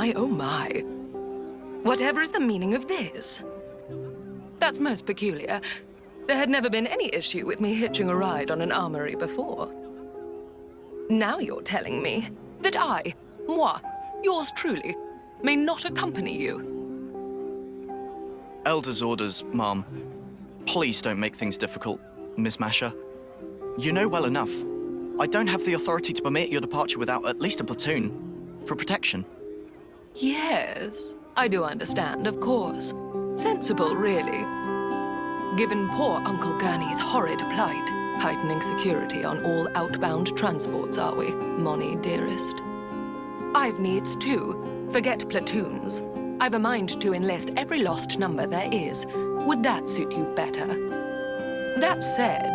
my, oh my. Whatever is the meaning of this? That's most peculiar. There had never been any issue with me hitching a ride on an armory before. Now you're telling me that I, moi, yours truly, may not accompany you. Elder's orders, Mom. Please don't make things difficult, Miss Masha. You know well enough. I don't have the authority to permit your departure without at least a platoon. For protection. Yes, I do understand, of course. Sensible, really. Given poor Uncle Gurney's horrid plight, heightening security on all outbound transports, are we, Moni, dearest? I've needs too. Forget platoons. I've a mind to enlist every lost number there is. Would that suit you better? That said,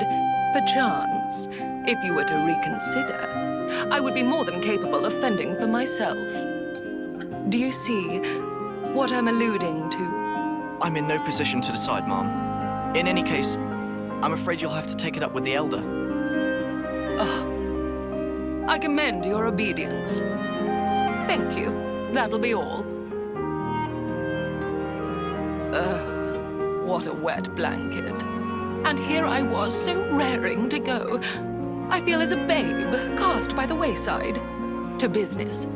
perchance, if you were to reconsider, I would be more than capable of fending for myself. Do you see what I'm alluding to? I'm in no position to decide, Mom. In any case, I'm afraid you'll have to take it up with the Elder. Oh, I commend your obedience. Thank you. That'll be all. What a wet blanket. And here I was, so raring to go. I feel as a babe cast by the wayside. To business.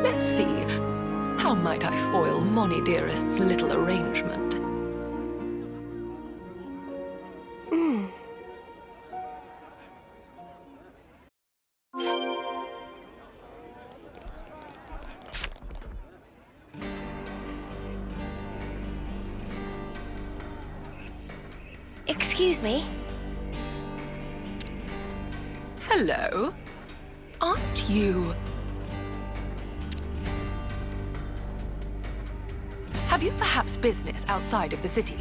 Let's see. How might I foil Moni dearest's little arrangement? Excuse me? Hello? Aren't you... Have you perhaps business outside of the city?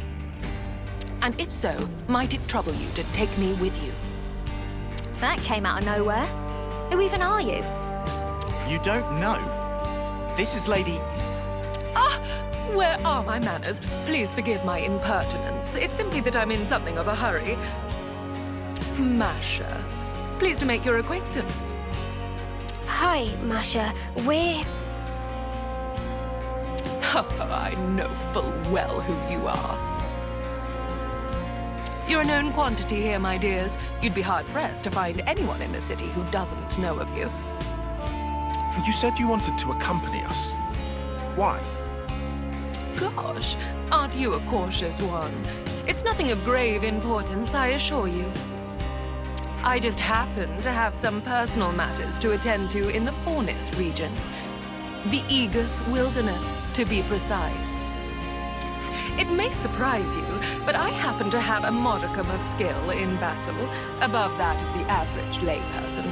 And if so, might it trouble you to take me with you? That came out of nowhere. Who even are you? You don't know. This is Lady... Where are my manners? Please forgive my impertinence. It's simply that I'm in something of a hurry. Masha. Pleased to make your acquaintance. Hi, Masha. We're... I know full well who you are. You're a known quantity here, my dears. You'd be hard-pressed to find anyone in the city who doesn't know of you. You said you wanted to accompany us. Why? Gosh, aren't you a cautious one? It's nothing of grave importance, I assure you. I just happen to have some personal matters to attend to in the Fornis region. The Aegis Wilderness, to be precise. It may surprise you, but I happen to have a modicum of skill in battle, above that of the average layperson.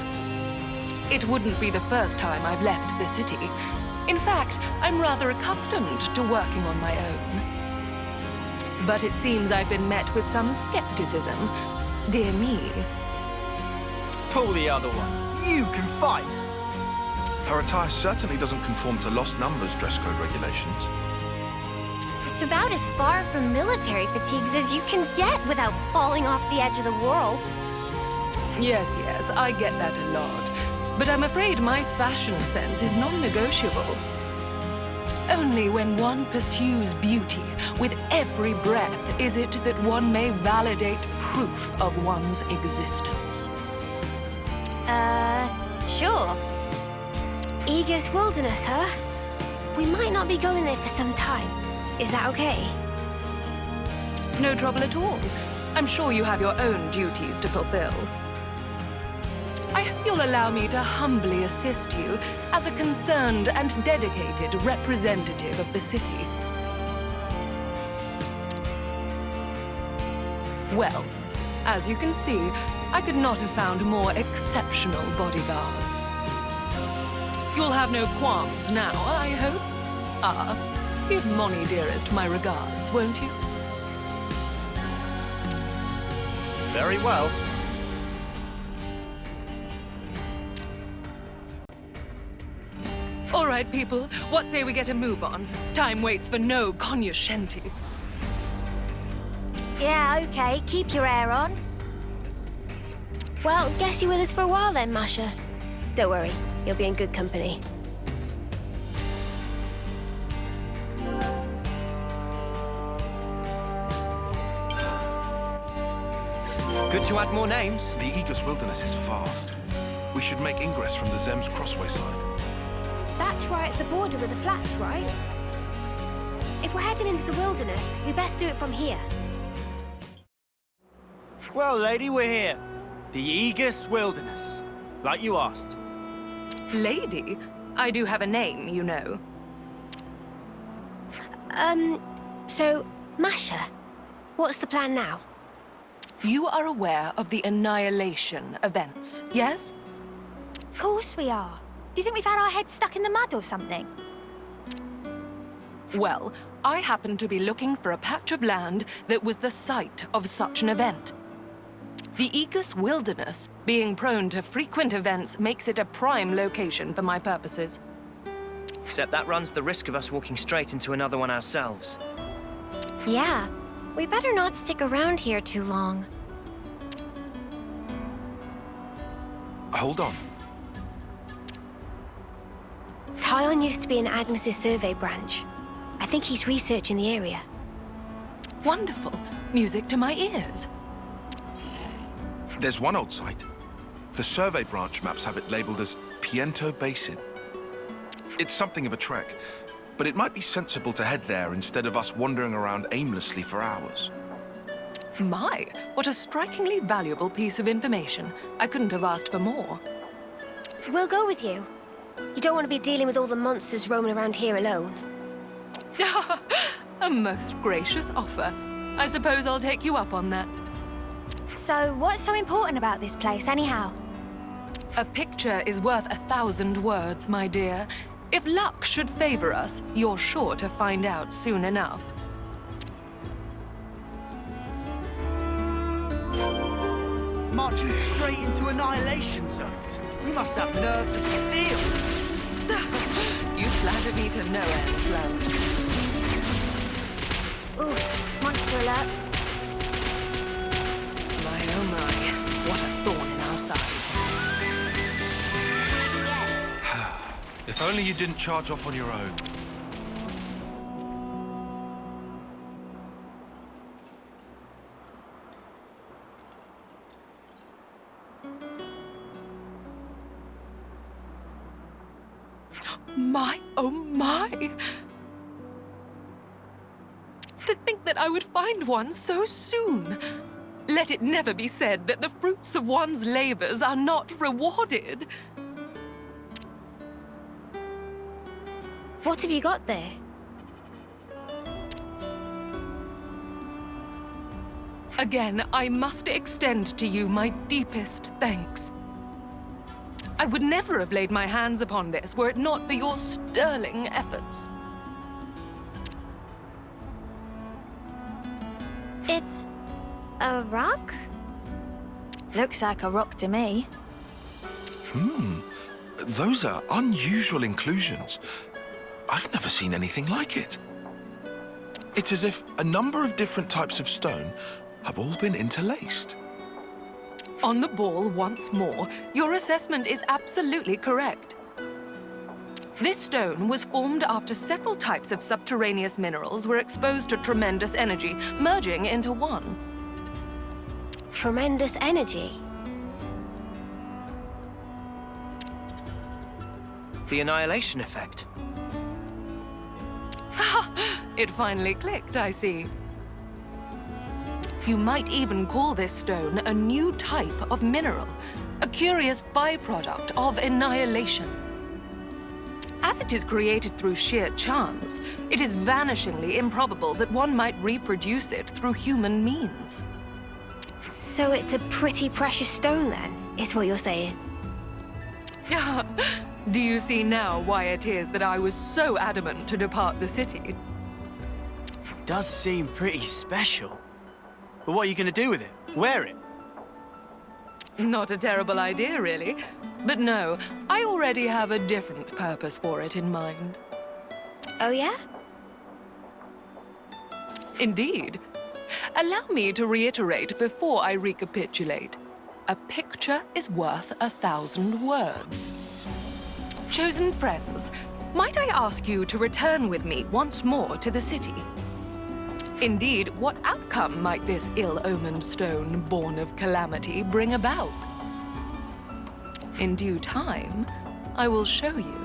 It wouldn't be the first time I've left the city. In fact, I'm rather accustomed to working on my own. But it seems I've been met with some skepticism. Dear me. Pull the other one. You can fight! Her attire certainly doesn't conform to Lost Numbers dress code regulations. It's about as far from military fatigues as you can get without falling off the edge of the world. Yes, I get that a lot. But I'm afraid my fashion sense is non-negotiable. Only when one pursues beauty with every breath is it that one may validate proof of one's existence. Sure. Aegis Wilderness, huh? We might not be going there for some time. Is that okay? No trouble at all. I'm sure you have your own duties to fulfill. I hope you'll allow me to humbly assist you as a concerned and dedicated representative of the city. Well, as you can see, I could not have found more exceptional bodyguards. You'll have no qualms now, I hope. Give Moni dearest my regards, won't you? Very well. All right, people, what say we get a move on? Time waits for no cognoscenti. Yeah, okay. Keep your hair on. Well, guess you're with us for a while then, Masha. Don't worry, you'll be in good company. Good to add more names. The Aegis Wilderness is vast. We should make ingress from the Zem's Crossway side. That's right at the border with the flats, right? If we're heading into the wilderness, we best do it from here. Well, lady, we're here. The Aegis Wilderness. Like you asked. Lady, I do have a name, you know. So, Masha, what's the plan now? You are aware of the Annihilation events, yes? Of course we are. Do you think we've had our heads stuck in the mud or something? Well, I happen to be looking for a patch of land that was the site of such an event. The Aegis Wilderness, being prone to frequent events, makes it a prime location for my purposes. Except that runs the risk of us walking straight into another one ourselves. Yeah, we better not stick around here too long. Hold on. Tyon used to be in Agnes's survey branch. I think he's researching the area. Wonderful. Music to my ears. There's one old site. The survey branch maps have it labeled as Piento Basin. It's something of a trek, but it might be sensible to head there instead of us wandering around aimlessly for hours. My, what a strikingly valuable piece of information. I couldn't have asked for more. We'll go with you. You don't want to be dealing with all the monsters roaming around here alone. A most gracious offer. I suppose I'll take you up on that. So, what's so important about this place, anyhow? A picture is worth 1,000 words, my dear. If luck should favor us, you're sure to find out soon enough. Marching straight into annihilation zones. You must have nerves of steel. You flatter me to no end, Lance. Ooh, monster alert. My oh my, what a thorn in our sides. If only you didn't charge off on your own. My oh my! To think that I would find one so soon. Let it never be said that the fruits of one's labors are not rewarded. What have you got there? Again, I must extend to you my deepest thanks. I would never have laid my hands upon this were it not for your sterling efforts. It's a rock? Looks like a rock to me. Those are unusual inclusions. I've never seen anything like it. It's as if a number of different types of stone have all been interlaced. On the ball once more, your assessment is absolutely correct. This stone was formed after several types of subterraneous minerals were exposed to tremendous energy, merging into one. Tremendous energy. The Annihilation effect. It finally clicked, I see. You might even call this stone a new type of mineral, a curious byproduct of annihilation. As it is created through sheer chance, it is vanishingly improbable that one might reproduce it through human means. So it's a pretty precious stone then, is what you're saying? Do you see now why it is that I was so adamant to depart the city? It does seem pretty special. But what are you going to do with it? Wear it? Not a terrible idea, really. But no, I already have a different purpose for it in mind. Oh yeah? Indeed. Allow me to reiterate before I recapitulate. A picture is worth 1,000 words. Chosen friends, might I ask you to return with me once more to the city? Indeed, what outcome might this ill-omened stone, born of calamity, bring about? In due time, I will show you.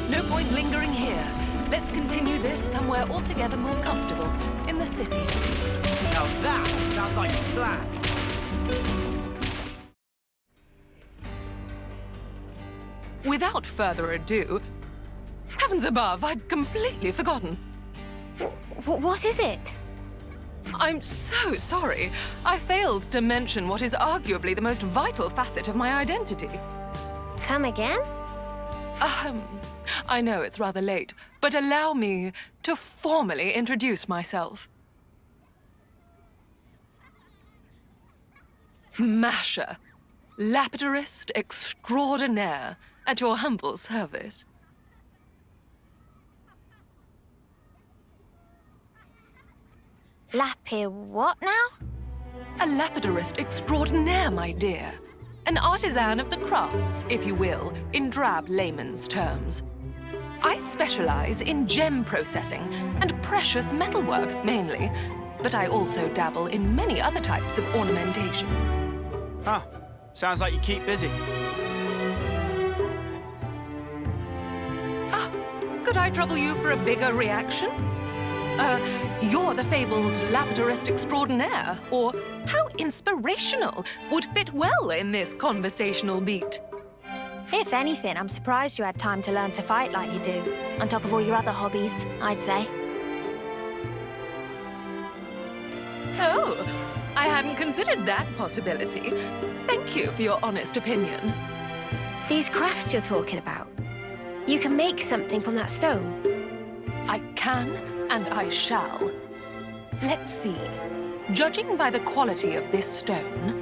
No point lingering here. Let's continue this somewhere altogether more comfortable, in the city. Now that sounds like a plan. Without further ado, heavens above, I'd completely forgotten. What is it? I'm so sorry. I failed to mention what is arguably the most vital facet of my identity. Come again? I know it's rather late, but allow me to formally introduce myself. Masha, lapidarist extraordinaire, at your humble service. What now? A lapidarist extraordinaire, my dear. An artisan of the crafts, if you will, in drab layman's terms. I specialize in gem processing and precious metalwork, mainly, but I also dabble in many other types of ornamentation. Huh. Sounds like you keep busy. Could I trouble you for a bigger reaction? You're the fabled lapidarist extraordinaire, or how inspirational would fit well in this conversational beat. If anything, I'm surprised you had time to learn to fight like you do, on top of all your other hobbies, I'd say. Oh, I hadn't considered that possibility. Thank you for your honest opinion. These crafts you're talking about. You can make something from that stone. I can, and I shall. Let's see. Judging by the quality of this stone,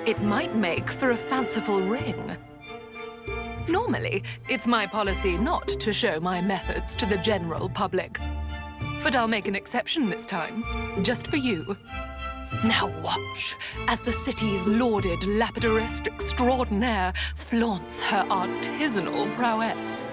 it might make for a fanciful ring. Normally, it's my policy not to show my methods to the general public. But I'll make an exception this time, just for you. Now watch as the city's lauded lapidarist extraordinaire flaunts her artisanal prowess.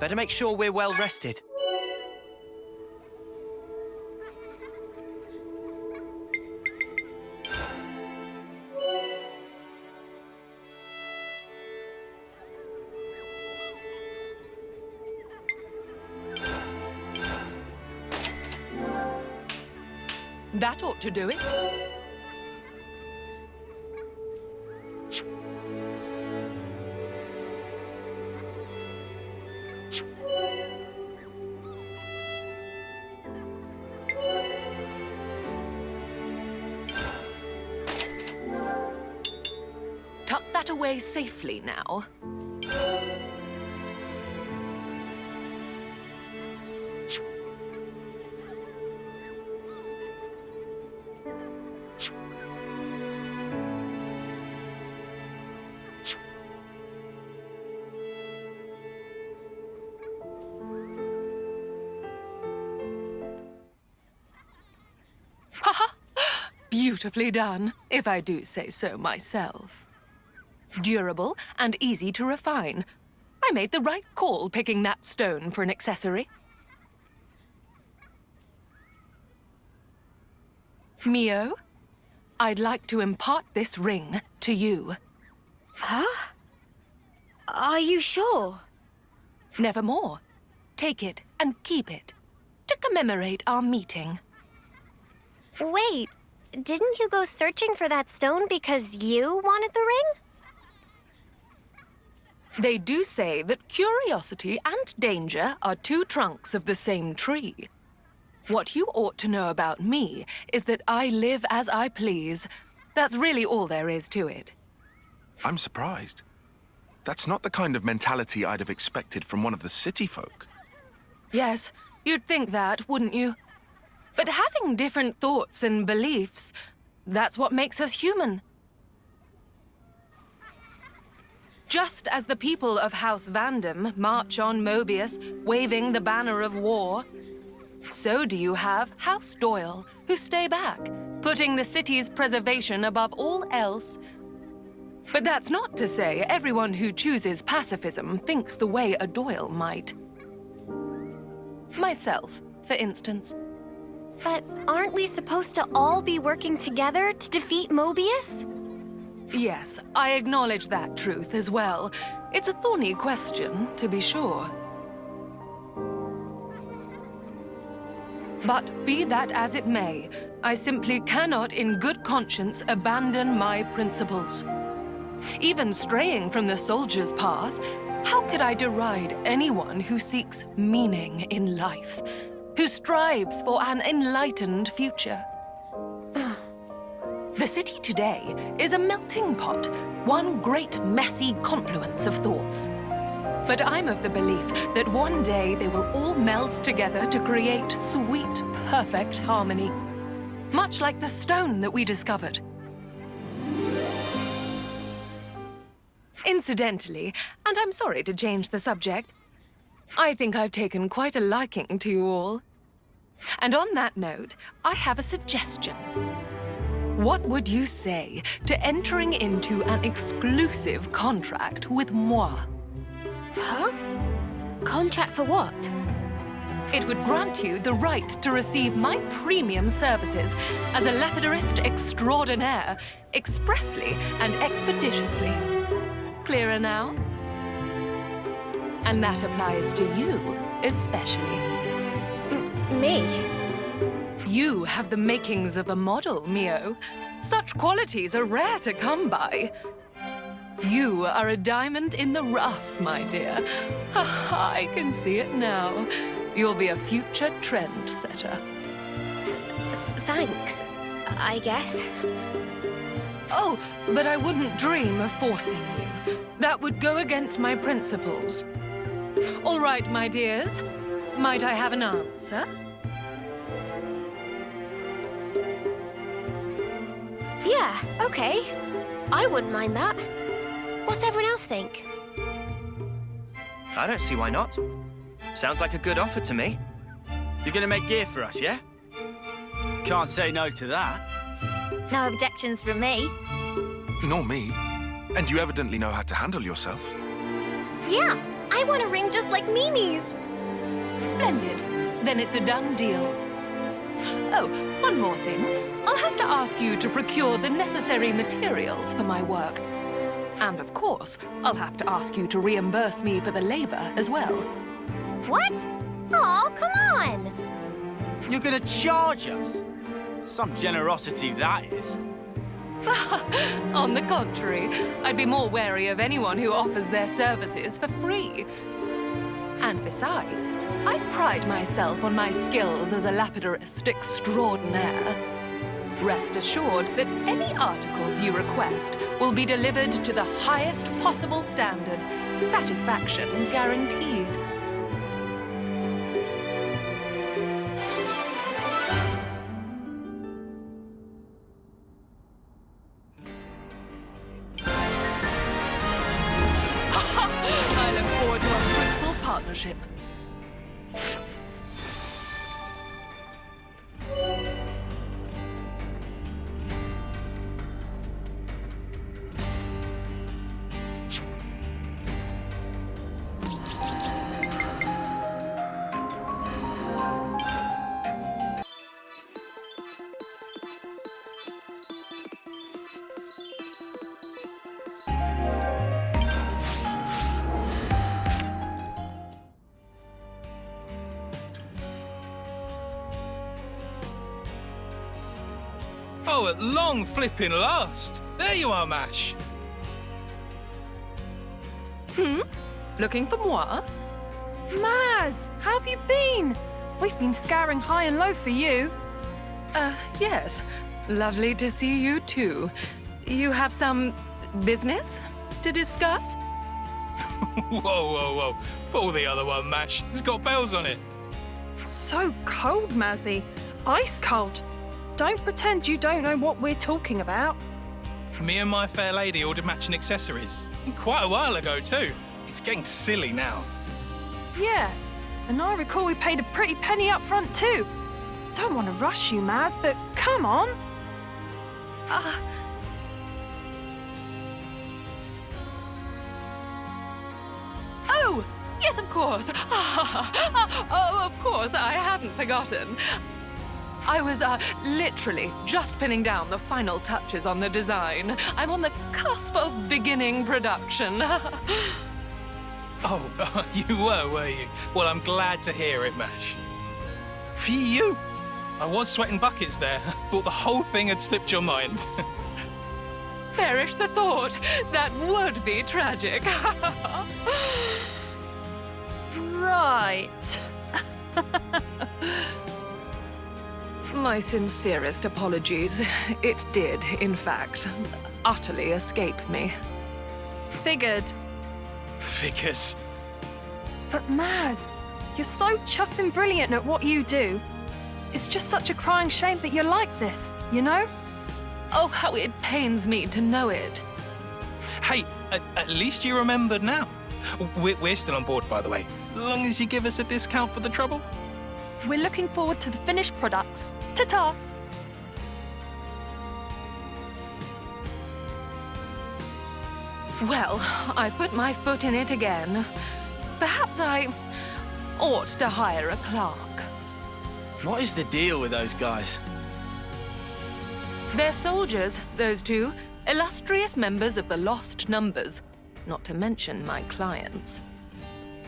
Better make sure we're well rested. That ought to do it. Tuck that away safely now. Haha! Beautifully done, if I do say so myself. Durable and easy to refine. I made the right call picking that stone for an accessory. Mio, I'd like to impart this ring to you. Huh? Are you sure? Nevermore. Take it and keep it to commemorate our meeting. Wait, didn't you go searching for that stone because you wanted the ring? They do say that curiosity and danger are two trunks of the same tree. What you ought to know about me is that I live as I please, That's really all there is to it. I'm surprised. That's not the kind of mentality I'd have expected from one of the city folk. Yes, you'd think that, wouldn't you? But having different thoughts and beliefs, that's what makes us human. Just as the people of House Vandam march on Mobius, waving the banner of war, so do you have House Doyle, who stay back, putting the city's preservation above all else. But that's not to say everyone who chooses pacifism thinks the way a Doyle might. Myself, for instance. But aren't we supposed to all be working together to defeat Mobius? Yes, I acknowledge that truth as well. It's a thorny question, to be sure. But be that as it may, I simply cannot in good conscience abandon my principles. Even straying from the soldier's path, how could I deride anyone who seeks meaning in life, who strives for an enlightened future? The city today is a melting pot, one great messy confluence of thoughts. But I'm of the belief that one day they will all meld together to create sweet, perfect harmony. Much like the stone that we discovered. Incidentally, and I'm sorry to change the subject, I think I've taken quite a liking to you all. And on that note, I have a suggestion. What would you say to entering into an exclusive contract with moi? Huh? Contract for what? It would grant you the right to receive my premium services as a lapidarist extraordinaire, expressly and expeditiously. Clearer now? And that applies to you, especially. Me? You have the makings of a model, Mio. Such qualities are rare to come by. You are a diamond in the rough, my dear. I can see it now. You'll be a future trendsetter. Thanks, I guess. Oh, but I wouldn't dream of forcing you. That would go against my principles. All right, my dears. Might I have an answer? Yeah, okay. I wouldn't mind that. What's everyone else think? I don't see why not. Sounds like a good offer to me. You're gonna make gear for us, yeah? Can't say no to that. No objections from me. Nor me. And you evidently know how to handle yourself. Yeah, I want a ring just like Mimi's. Splendid. Then it's a done deal. Oh, one more thing. I'll have to ask you to procure the necessary materials for my work. And of course, I'll have to ask you to reimburse me for the labor as well. What? Aw, come on! You're gonna charge us? Some generosity, that is. On the contrary, I'd be more wary of anyone who offers their services for free. And besides, I pride myself on my skills as a lapidarist extraordinaire. Rest assured that any articles you request will be delivered to the highest possible standard. Satisfaction guaranteed. I look forward to a fruitful partnership. Oh, at long flipping last. There you are, Mash. Looking for moi? Maz, how have you been? We've been scouring high and low for you. Yes. Lovely to see you too. You have some business to discuss? Whoa, whoa, whoa. Pull the other one, Mash. It's got bells on it. So cold, Mazzy. Ice cold. Don't pretend you don't know what we're talking about. Me and my fair lady ordered matching accessories. Quite a while ago, too. It's getting silly now. Yeah, and I recall we paid a pretty penny up front too. Don't want to rush you, Maz, but come on. Oh, yes, of course. Oh, of course, I hadn't forgotten. I was literally just pinning down the final touches on the design. I'm on the cusp of beginning production. Oh, you were you? Well, I'm glad to hear it, Mash. For you? I was sweating buckets there. Thought the whole thing had slipped your mind. Perish the thought. That would be tragic. Right. My sincerest apologies. It did, in fact, utterly escape me. Figured. Figures. But Maz, you're so chuffing brilliant at what you do. It's just such a crying shame that you're like this, you know? Oh, how it pains me to know it. Hey, at least you remembered now. We're still on board, by the way. As long as you give us a discount for the trouble. We're looking forward to the finished products. Ta-ta! Well, I put my foot in it again. Perhaps I ought to hire a clerk. What is the deal with those guys? They're soldiers, those two. Illustrious members of the Lost Numbers. Not to mention my clients.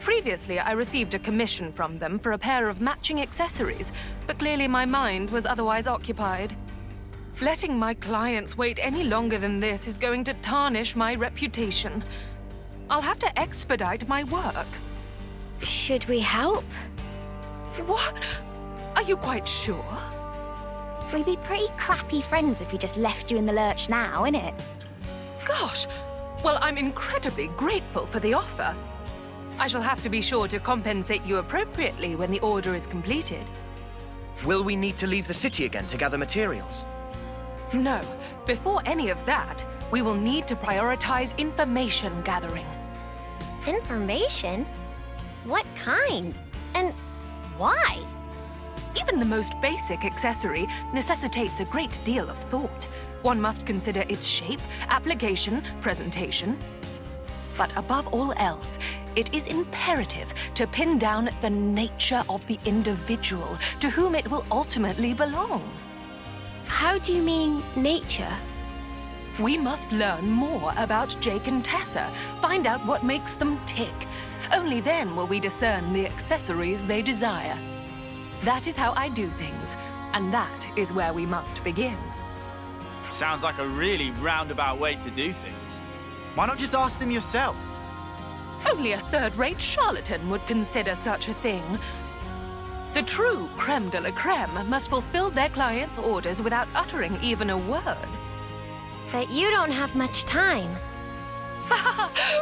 Previously, I received a commission from them for a pair of matching accessories, but clearly my mind was otherwise occupied. Letting my clients wait any longer than this is going to tarnish my reputation. I'll have to expedite my work. Should we help? What? Are you quite sure? We'd be pretty crappy friends if we just left you in the lurch now, innit? Gosh! Well, I'm incredibly grateful for the offer. I shall have to be sure to compensate you appropriately when the order is completed. Will we need to leave the city again to gather materials? No. Before any of that, we will need to prioritize information gathering. Information? What kind? And why? Even the most basic accessory necessitates a great deal of thought. One must consider its shape, application, presentation. But above all else, it is imperative to pin down the nature of the individual to whom it will ultimately belong. How do you mean, nature? We must learn more about Jake and Tessa, find out what makes them tick. Only then will we discern the accessories they desire. That is how I do things, and that is where we must begin. Sounds like a really roundabout way to do things. Why not just ask them yourself? Only a third-rate charlatan would consider such a thing. The true creme de la creme must fulfill their clients' orders without uttering even a word. But you don't have much time.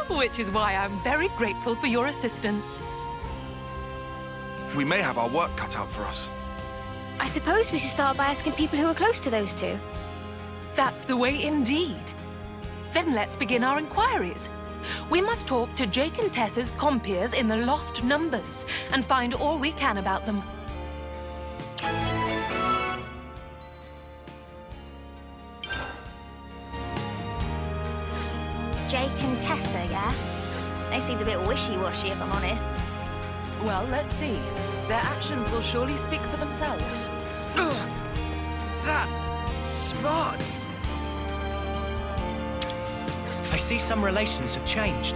Which is why I'm very grateful for your assistance. We may have our work cut out for us. I suppose we should start by asking people who are close to those two. That's the way indeed. Then let's begin our inquiries. We must talk to Jake and Tessa's compeers in the Lost Numbers and find all we can about them. Jake and Tessa, yeah? They seemed a bit wishy-washy, if I'm honest. Well, let's see. Their actions will surely speak for themselves. That smarts. I see some relations have changed.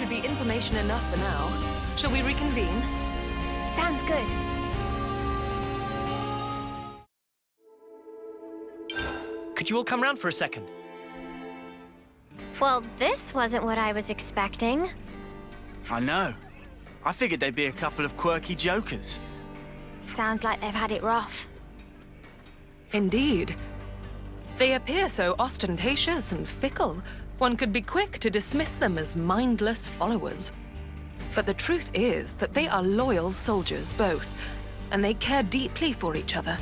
should be information enough for now. Shall we reconvene? Sounds good. Could you all come round for a second? Well, this wasn't what I was expecting. I know. I figured they'd be a couple of quirky jokers. Sounds like they've had it rough. Indeed. They appear so ostentatious and fickle, one could be quick to dismiss them as mindless followers. But the truth is that they are loyal soldiers both, and they care deeply for each other.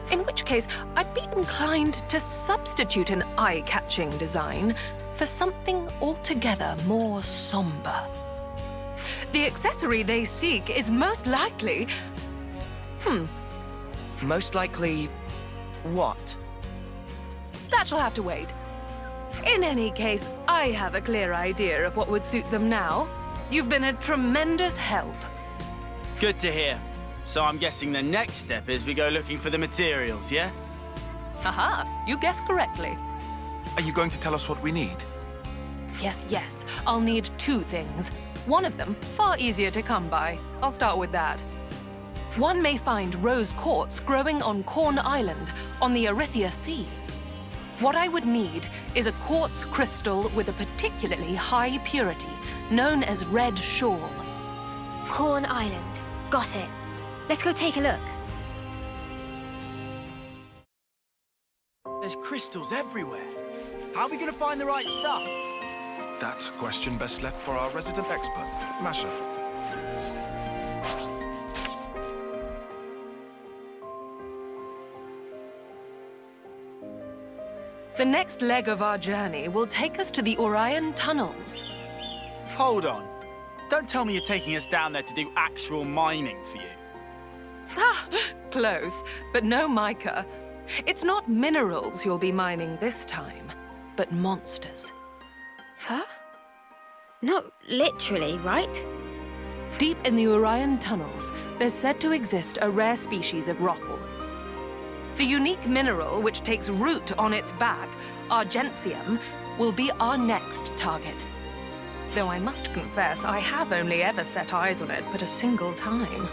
In which case, I'd be inclined to substitute an eye-catching design for something altogether more somber. The accessory they seek is most likely... Most likely... what? That shall have to wait. In any case, I have a clear idea of what would suit them now. You've been a tremendous help. Good to hear. So I'm guessing the next step is we go looking for the materials, yeah? Aha, you guessed correctly. Are you going to tell us what we need? Yes. I'll need 2 things. One of them, far easier to come by. I'll start with that. One may find rose quartz growing on Corn Island on the Erythia Sea. What I would need is a quartz crystal with a particularly high purity, known as Red Shawl. Corn Island. Got it. Let's go take a look. There's crystals everywhere. How are we gonna find the right stuff? That's a question best left for our resident expert, Masha. The next leg of our journey will take us to the Orion tunnels. Hold on. Don't tell me you're taking us down there to do actual mining for you. Ah, close, but no mica. It's not minerals you'll be mining this time, but monsters. Huh? No, literally, right? Deep in the Orion tunnels, there's said to exist a rare species of rockel. The unique mineral which takes root on its back, Argentium, will be our next target. Though I must confess, I have only ever set eyes on it but a single time.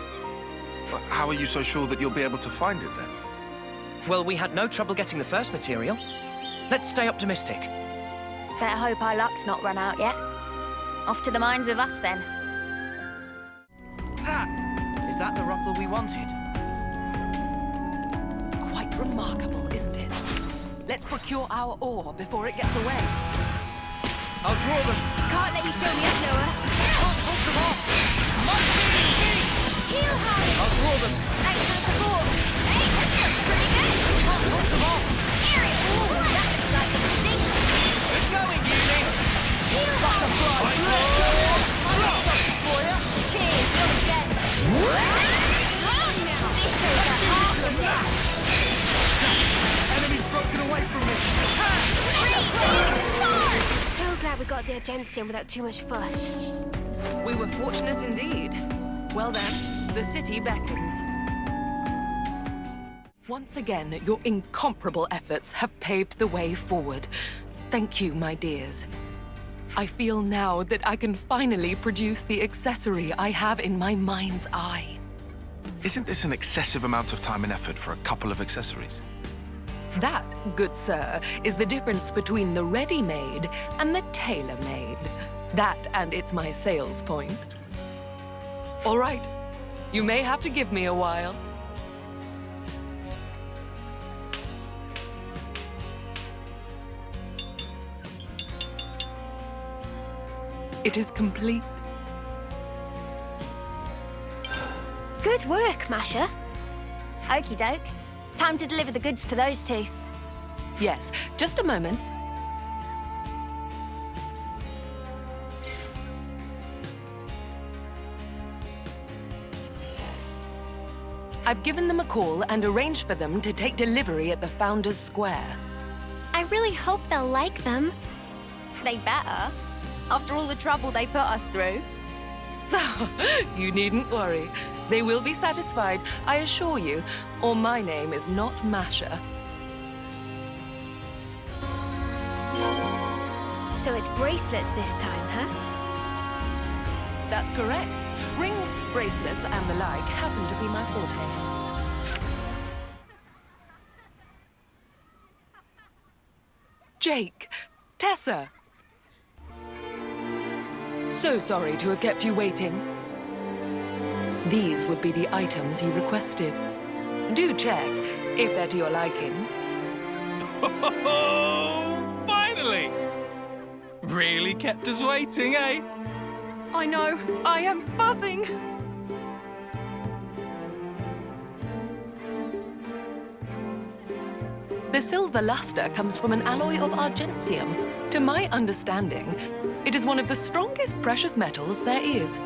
But how are you so sure that you'll be able to find it then? Well, we had no trouble getting the first material. Let's stay optimistic. Better hope our luck's not run out yet. Off to the mines with us, then. Is that the rockel we wanted? Quite remarkable, isn't it? Let's procure our ore before it gets away. I'll draw them. Can't let you show me up, Noah. Hold them off. Heel high! I'll draw them. Thanks for the support. Hey, this looks pretty good. Hold them off. Ariel, that looks like a stink. It's going, Uni. Heel high! For you. Cheers, you're dead. Calm now. This is a half of that. Enemy's broken away from me. So glad we got the Argentium without too much fuss. We were fortunate indeed. Well then, the city beckons. Once again, your incomparable efforts have paved the way forward. Thank you, my dears. I feel now that I can finally produce the accessory I have in my mind's eye. Isn't this an excessive amount of time and effort for a couple of accessories? That, good sir, is the difference between the ready-made and the tailor-made. That, and it's my sales point. All right, you may have to give me a while. It is complete. Good work, Masha. Okie doke. Time to deliver the goods to those 2. Yes, just a moment. I've given them a call and arranged for them to take delivery at the Founders Square. I really hope they'll like them. They better. After all the trouble they put us through. You needn't worry. They will be satisfied, I assure you, or my name is not Masha. So it's bracelets this time, huh? That's correct. Rings, bracelets, and the like happen to be my forte. Jake, Tessa. So sorry to have kept you waiting. These would be the items you requested. Do check if they're to your liking. Oh, finally! Really kept us waiting, eh? I know. I am buzzing. The silver luster comes from an alloy of argentium. To my understanding, it is one of the strongest precious metals there is.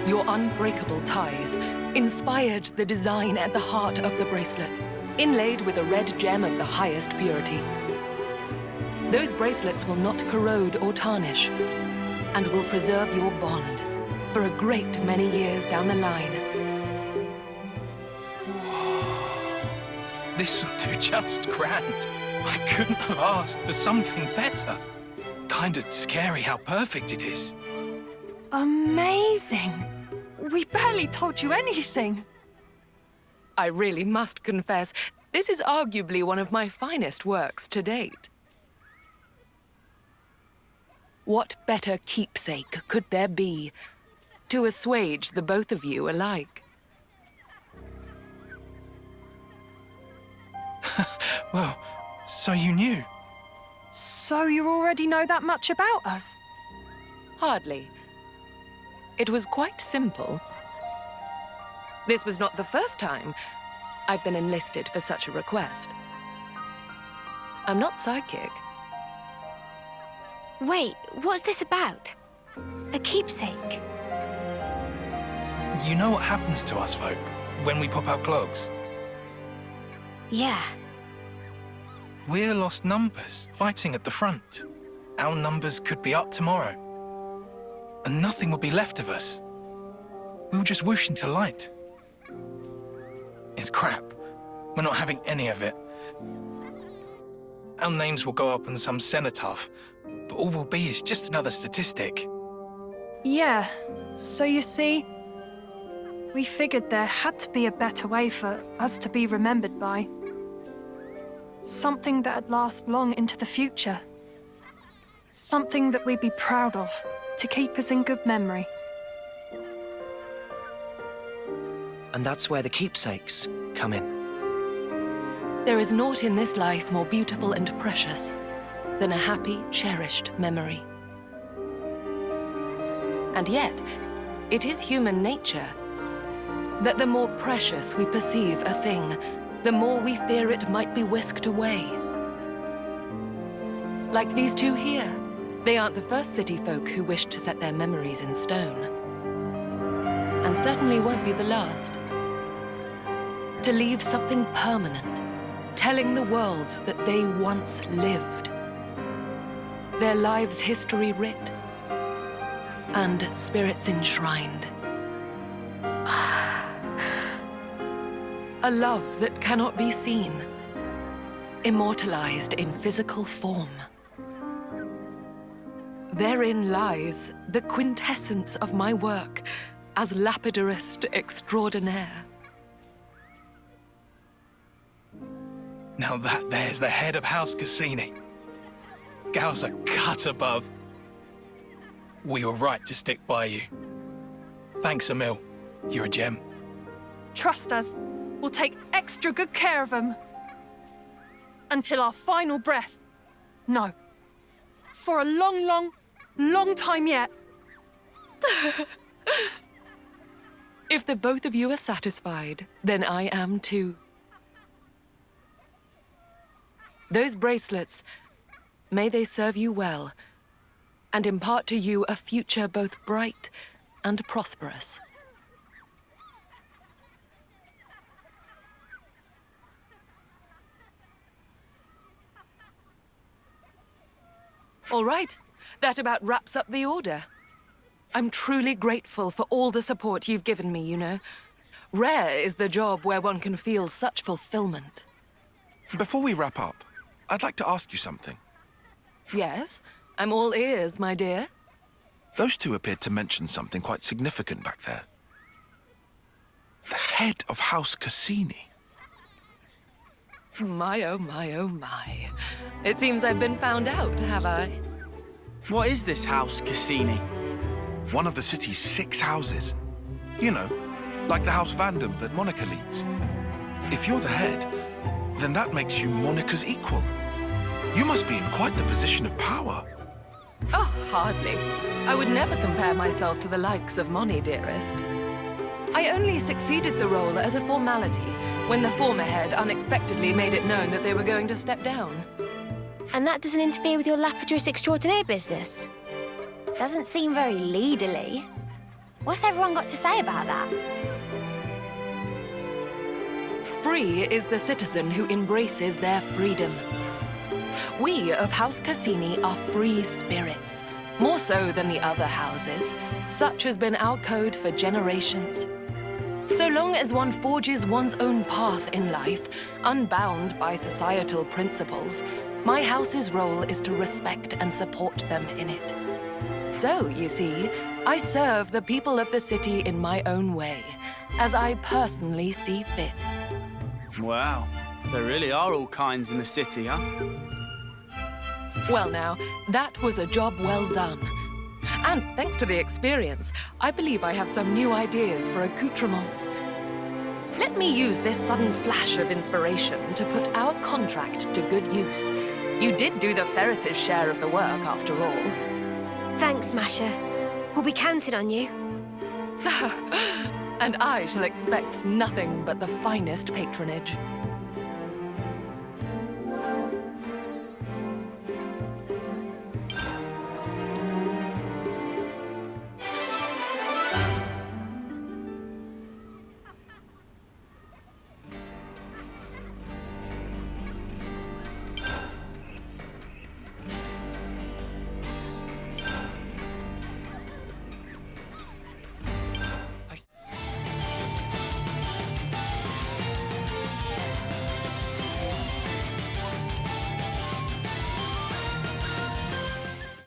Your unbreakable ties inspired the design at the heart of the bracelet, inlaid with a red gem of the highest purity. Those bracelets will not corrode or tarnish, and will preserve your bond for a great many years down the line. This will do just grand. I couldn't have asked for something better. Kinda scary how perfect it is. Amazing. We barely told you anything. I really must confess, this is arguably one of my finest works to date. What better keepsake could there be to assuage the both of you alike? Well, so you knew? So you already know that much about us? Hardly. It was quite simple. This was not the first time I've been enlisted for such a request. I'm not psychic. Wait, what's this about? A keepsake? You know what happens to us folk when we pop our clogs? Yeah. We're lost numbers, fighting at the front. Our numbers could be up tomorrow. And nothing will be left of us. We'll just whoosh into light. It's crap. We're not having any of it. Our names will go up on some cenotaph, but all we'll be is just another statistic. Yeah. So you see, we figured there had to be a better way for us to be remembered by. Something that'd last long into the future. Something that we'd be proud of, to keep us in good memory. And that's where the keepsakes come in. There is naught in this life more beautiful and precious than a happy, cherished memory. And yet, it is human nature that the more precious we perceive a thing, the more we fear it might be whisked away. Like these two here. They aren't the first city folk who wish to set their memories in stone. And certainly won't be the last. To leave something permanent, telling the world that they once lived. Their lives' history writ, and spirits enshrined. A love that cannot be seen, immortalized in physical form. Therein lies the quintessence of my work as lapidarist extraordinaire. Now there's the head of House Cassini. Gal's a cut above. We were right to stick by you. Thanks, Emil. You're a gem. Trust us. We'll take extra good care of them. Until our final breath. No. For a long, long time yet. If the both of you are satisfied, then I am too. Those bracelets, may they serve you well, and impart to you a future both bright and prosperous. All right, that about wraps up the order. I'm truly grateful for all the support you've given me, you know. Rare is the job where one can feel such fulfillment. Before we wrap up, I'd like to ask you something. Yes, I'm all ears, my dear. Those two appeared to mention something quite significant back there. The head of House Cassini. My, oh my, oh my. It seems I've been found out, have I? What is this House Cassini? One of the city's 6 houses. You know, like the House Vandam that Monica leads. If you're the head, then that makes you Monica's equal. You must be in quite the position of power. Oh, hardly. I would never compare myself to the likes of Moni, dearest. I only succeeded the role as a formality when the former head unexpectedly made it known that they were going to step down. And that doesn't interfere with your lapidus extraordinaire business? Doesn't seem very leaderly. What's everyone got to say about that? Free is the citizen who embraces their freedom. We of House Cassini are free spirits, more so than the other houses. Such has been our code for generations. So long as one forges one's own path in life, unbound by societal principles, my house's role is to respect and support them in it. So, you see, I serve the people of the city in my own way, as I personally see fit. Wow, there really are all kinds in the city, huh? Well now, that was a job well done. And thanks to the experience, I believe I have some new ideas for accoutrements. Let me use this sudden flash of inspiration to put our contract to good use. You did do the Ferris's share of the work, after all. Thanks, Masha. We'll be counting on you. And I shall expect nothing but the finest patronage.